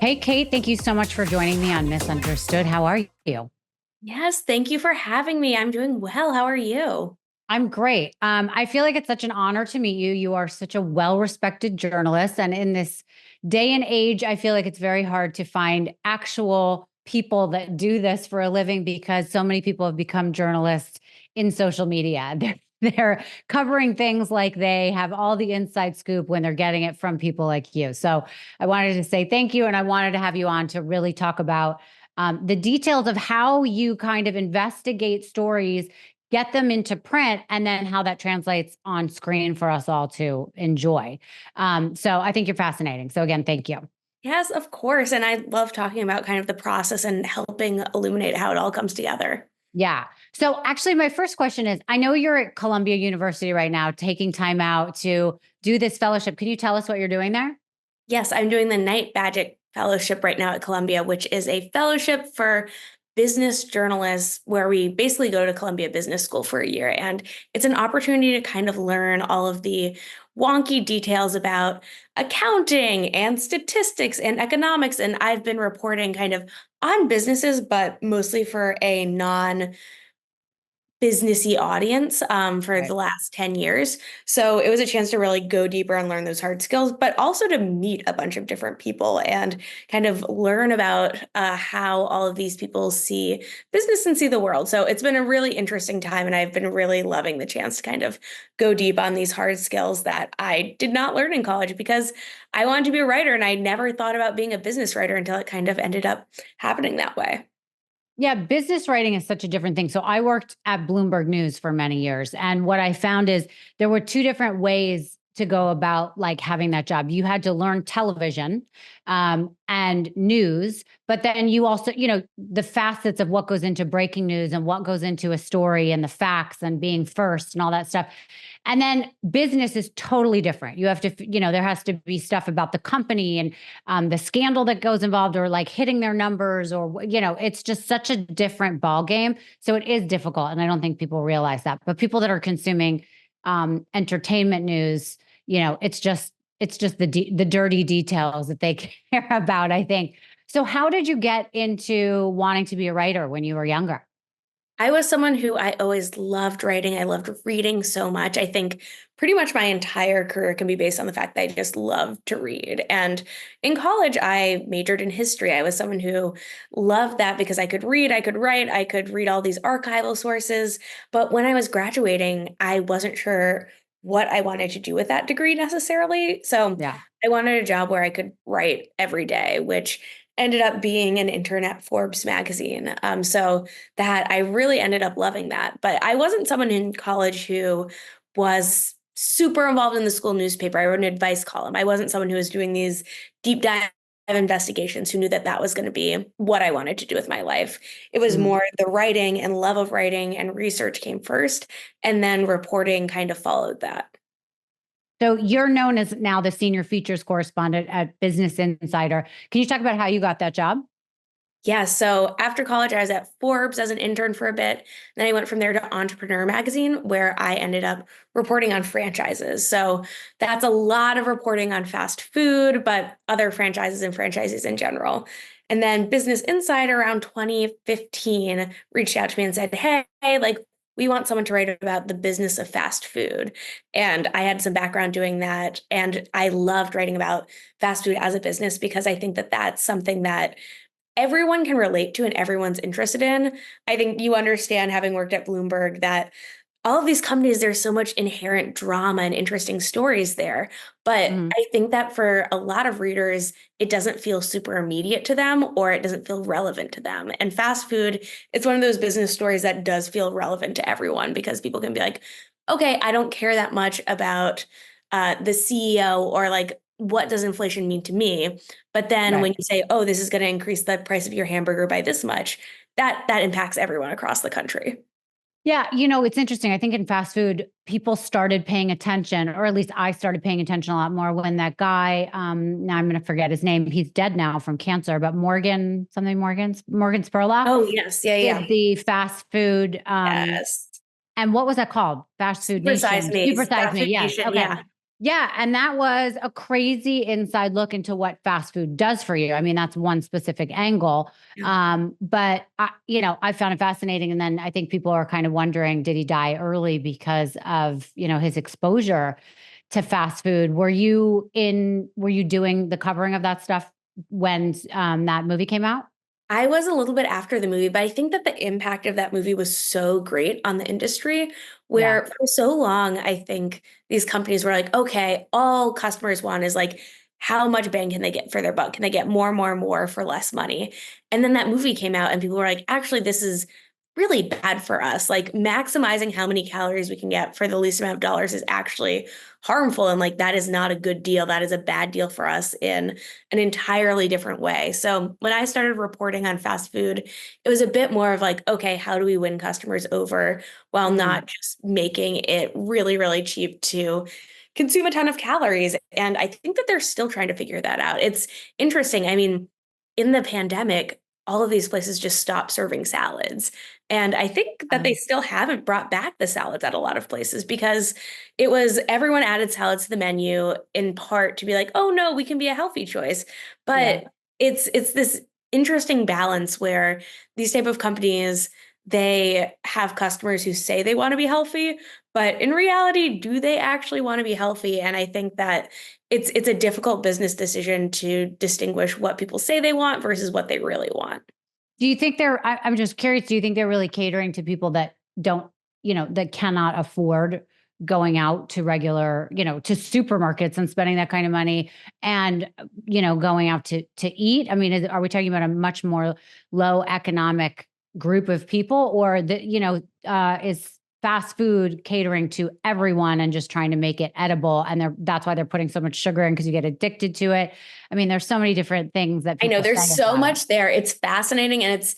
Hey, Kate, thank you so much for joining me on Misunderstood. How are you? Yes, thank you for having me. I'm doing well. How are you? I'm great. I feel like it's such an honor to meet you. You are such a well-respected journalist. And in this day and age, I feel like it's very hard to find actual people that do this for a living because so many people have become journalists in social media. They're covering things like they have all the inside scoop when they're getting it from people like you. So I wanted to say thank you. And I wanted to have you on to really talk about the details of how you kind of investigate stories, get them into print, and then how that translates on screen for us all to enjoy. So I think you're fascinating. So again, thank you. Yes, of course. And I love talking about kind of the process and helping illuminate how it all comes together. Yeah. So actually, my first question is, I know you're at Columbia University right now, taking time out to do this fellowship. Can you tell us what you're doing there? Yes, I'm doing the Knight Badgett Fellowship right now at Columbia, which is a fellowship for business journalists where we basically go to Columbia Business School for a year. And it's an opportunity to kind of learn all of the wonky details about accounting and statistics and economics. And I've been reporting kind of on businesses, but mostly for a non businessy audience for the Right. last 10 years. So it was a chance to really go deeper and learn those hard skills, but also to meet a bunch of different people and kind of learn about how all of these people see business and see the world. So it's been a really interesting time, and I've been really loving the chance to kind of go deep on these hard skills that I did not learn in college because I wanted to be a writer and I never thought about being a business writer until it kind of ended up happening that way. Yeah, business writing is such a different thing. So I worked at Bloomberg News for many years. And what I found is there were two different ways to go about like having that job. You had to learn television and news, but then you also, the facets of what goes into breaking news and what goes into a story and the facts and being first and all that stuff. And then business is totally different. You have to, there has to be stuff about the company and the scandal that goes involved or like hitting their numbers or, it's just such a different ball game. So it is difficult. And I don't think people realize that. But people that are consuming entertainment news, it's just the dirty details that they care about, I think. So how did you get into wanting to be a writer when you were younger? I was someone who I always loved writing. I loved reading so much. I think pretty much my entire career can be based on the fact that I just love to read. And in college, I majored in history. I was someone who loved that because I could read, I could write, I could read all these archival sources. But when I was graduating, I wasn't sure what I wanted to do with that degree necessarily. So Yeah. I wanted a job where I could write every day, which ended up being an intern at Forbes magazine. So that I really ended up loving that. But I wasn't someone in college who was super involved in the school newspaper. I wrote an advice column. I wasn't someone who was doing these deep dive investigations who knew that that was going to be what I wanted to do with my life. It was Mm. more the writing and love of writing and research came first, and then reporting kind of followed that. So you're known as now the senior features correspondent at Business Insider. Can you talk about how you got that job? Yeah, so after college, I was at Forbes as an intern for a bit. Then I went from there to Entrepreneur Magazine, where I ended up reporting on franchises. So that's a lot of reporting on fast food, but other franchises and franchises in general. And then Business Insider around 2015 reached out to me and said, hey, like, we want someone to write about the business of fast food. And I had some background doing that. And I loved writing about fast food as a business because I think that that's something that everyone can relate to and everyone's interested in. I think you understand, having worked at Bloomberg, that all of these companies, there's so much inherent drama and interesting stories there. But Mhm. I think that for a lot of readers, it doesn't feel super immediate to them or it doesn't feel relevant to them. And fast food, it's one of those business stories that does feel relevant to everyone because people can be like, okay, I don't care that much about the CEO or like, what does inflation mean to me? But then when Right. you say, oh, this is going to increase the price of your hamburger by this much, that impacts everyone across the country. Yeah, it's interesting. I think in fast food, people started paying attention, or at least I started paying attention a lot more when that guy, now I'm going to forget his name. He's dead now from cancer, but Morgan Spurlock Oh, yes. Yeah, yeah. did the fast food. Yes. And what was that called? Fast Food Super size Nation, me. Super Size Fast Me. food Yes. nation. Okay. Yeah. Yeah, and that was a crazy inside look into what fast food does for you. I mean, that's one specific angle. Yeah. But I found it fascinating. And then I think people are kind of wondering, did he die early because of, his exposure to fast food? Were you doing the covering of that stuff when that movie came out? I was a little bit after the movie, but I think that the impact of that movie was so great on the industry, Yeah. where for so long, I think these companies were like, okay, all customers want is like, how much bang can they get for their buck? Can they get more, more, more for less money? And then that movie came out, and people were like, actually, this is really bad for us. Like, maximizing how many calories we can get for the least amount of dollars is actually harmful. And like, that is not a good deal. That is a bad deal for us in an entirely different way. So when I started reporting on fast food, it was a bit more of like, okay, how do we win customers over while Mm. not just making it really, really cheap to consume a ton of calories? And I think that they're still trying to figure that out. It's interesting. I mean, in the pandemic, all of these places just stopped serving salads. And I think that they still haven't brought back the salads at a lot of places because it was everyone added salads to the menu in part to be like, oh no, we can be a healthy choice. Yeah. But it's this interesting balance where these type of companies, they have customers who say they want to be healthy, but in reality, do they actually want to be healthy? And I think that it's a difficult business decision to distinguish what people say they want versus what they really want. Do you think I'm just curious, do you think they're really catering to people that don't, that cannot afford going out to regular, to supermarkets and spending that kind of money and, going out to eat? I mean, are we talking about a much more low economic group of people, or is fast food catering to everyone and just trying to make it edible? And that's why they're putting so much sugar in, because you get addicted to it. I mean, there's so many different things that I know people there's say so about it. much there. It's fascinating and it's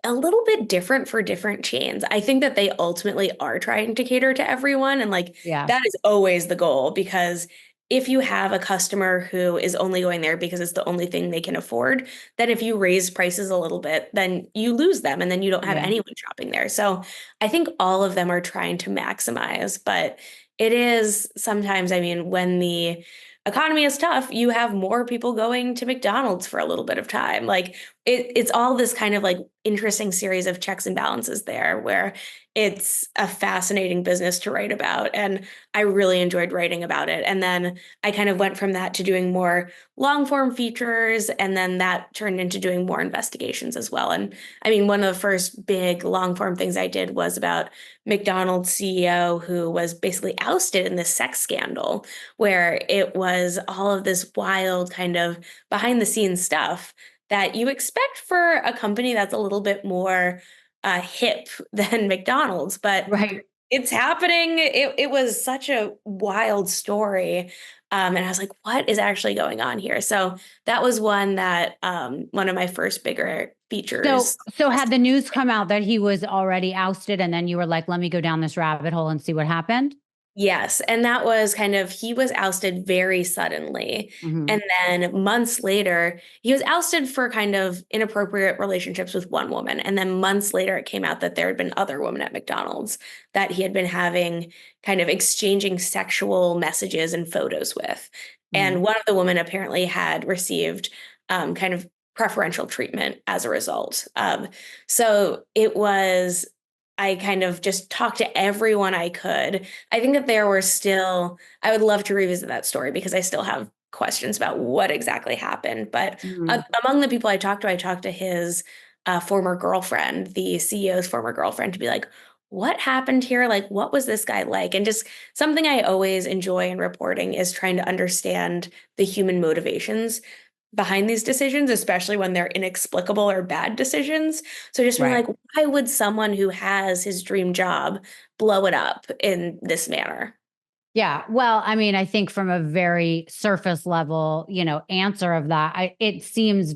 a little bit different for different chains. I think that they ultimately are trying to cater to everyone. And like Yeah. that is always the goal because if you have a customer who is only going there because it's the only thing they can afford, then if you raise prices a little bit, then you lose them and then you don't have Yeah. anyone shopping there. So I think all of them are trying to maximize, but it is sometimes, I mean, when the economy is tough, you have more people going to McDonald's for a little bit of time. Like it's all this kind of like interesting series of checks and balances there where it's a fascinating business to write about. And I really enjoyed writing about it. And then I kind of went from that to doing more long form features. And then that turned into doing more investigations as well. And I mean, one of the first big long form things I did was about McDonald's CEO who was basically ousted in this sex scandal where it was all of this wild kind of behind the scenes stuff that you expect for a company that's a little bit more hip than McDonald's, but Right. it's happening. It was such a wild story. And I was like, what is actually going on here? So that was one that one of my first bigger So, features. so had the news come out that he was already ousted, and then you were like, let me go down this rabbit hole and see what happened? Yes, and that was kind of he was ousted very suddenly. Hmm. And then months later, he was ousted for kind of inappropriate relationships with one woman. And then months later, it came out that there had been other women at McDonald's that he had been having kind of exchanging sexual messages and photos with. Hmm. And one of the women apparently had received kind of preferential treatment as a result. So it was I kind of just talked to everyone I could. I think that there were still, I would love to revisit that story because I still have questions about what exactly happened. But Hmm. among the people I talked to his former girlfriend, the CEO's former girlfriend, to be like, what happened here? Like, what was this guy like? And just something I always enjoy in reporting is trying to understand the human motivations behind these decisions, especially when they're inexplicable or bad decisions. So just being Right. like, why would someone who has his dream job blow it up in this manner? Yeah. Well, I mean, I think from a very surface level, answer of that, it seems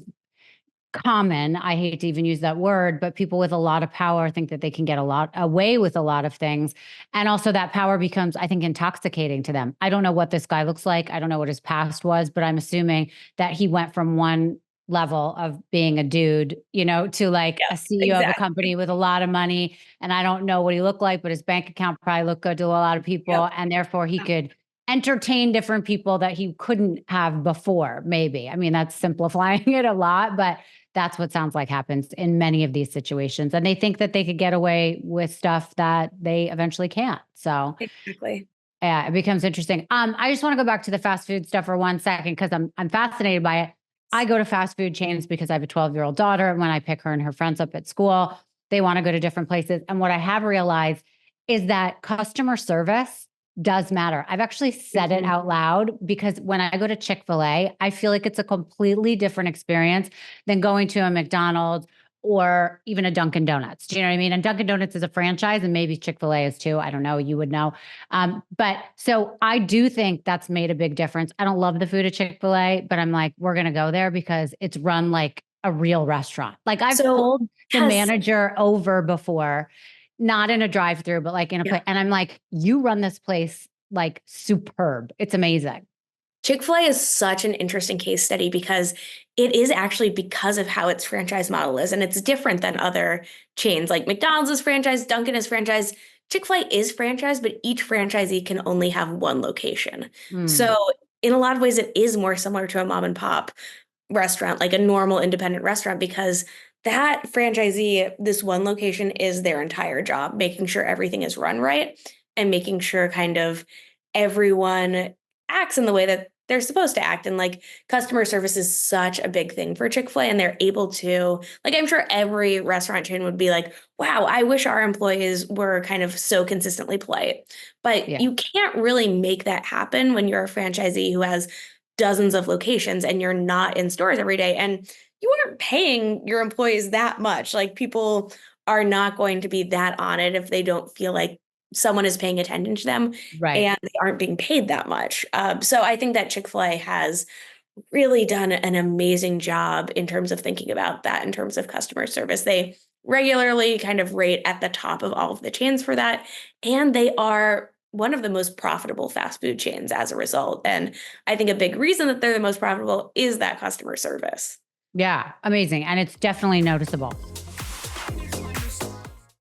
common. I hate to even use that word, but people with a lot of power think that they can get a lot away with a lot of things. And also that power becomes, I think, intoxicating to them. I don't know what this guy looks like. I don't know what his past was, but I'm assuming that he went from one level of being a dude, to like a Yes, CEO of a exactly. company with a lot of money. And I don't know what he looked like, but his bank account probably looked good to a lot of Yep. people. And therefore he could entertain different people that he couldn't have before, maybe. I mean, that's simplifying it a lot, but that's what sounds like happens in many of these situations. And they think that they could get away with stuff that they eventually can't. So Exactly. yeah, it becomes interesting. I just want to go back to the fast food stuff for 1 second because I'm fascinated by it. I go to fast food chains because I have a 12-year-old daughter. And when I pick her and her friends up at school, they want to go to different places. And what I have realized is that customer service does matter. I've actually said it out loud because when I go to Chick-fil-A, I feel like it's a completely different experience than going to a McDonald's or even a Dunkin' Donuts. Do you know what I mean? And Dunkin' Donuts is a franchise and maybe Chick-fil-A is too. I don't know. You would know. But so I do think that's made a big difference. I don't love the food at Chick-fil-A, but I'm like, we're going to go there because it's run like a real restaurant. Like I've pulled the manager over before, not in a drive-through, but like in a place. And I'm like, you run this place like superb. It's amazing. Chick-fil-A is such an interesting case study because it is actually because of how its franchise model is. And it's different than other chains like McDonald's is franchise, Dunkin' is franchise. Chick-fil-A is franchise, but each franchisee can only have one location. So in a lot of ways, it is more similar to a mom and pop restaurant, like a normal independent restaurant, because that franchisee, this one location is their entire job, making sure everything is run right and making sure kind of everyone acts in the way that they're supposed to act. And like customer service is such a big thing for Chick-fil-A, and they're able to, like, I'm sure every restaurant chain would be like, wow, I wish our employees were kind of so consistently polite. But you can't really make that happen when you're a franchisee who has dozens of locations and you're not in stores every day. And you aren't paying your employees that much. Like, people are not going to be that on it if they don't feel like someone is paying attention to them, and they aren't being paid that much. So I think that Chick-fil-A has really done an amazing job in terms of thinking about that in terms of customer service. They regularly kind of rate at the top of all of the chains for that. And they are one of the most profitable fast food chains as a result. And I think a big reason that they're the most profitable is that customer service. Yeah, amazing. And it's definitely noticeable.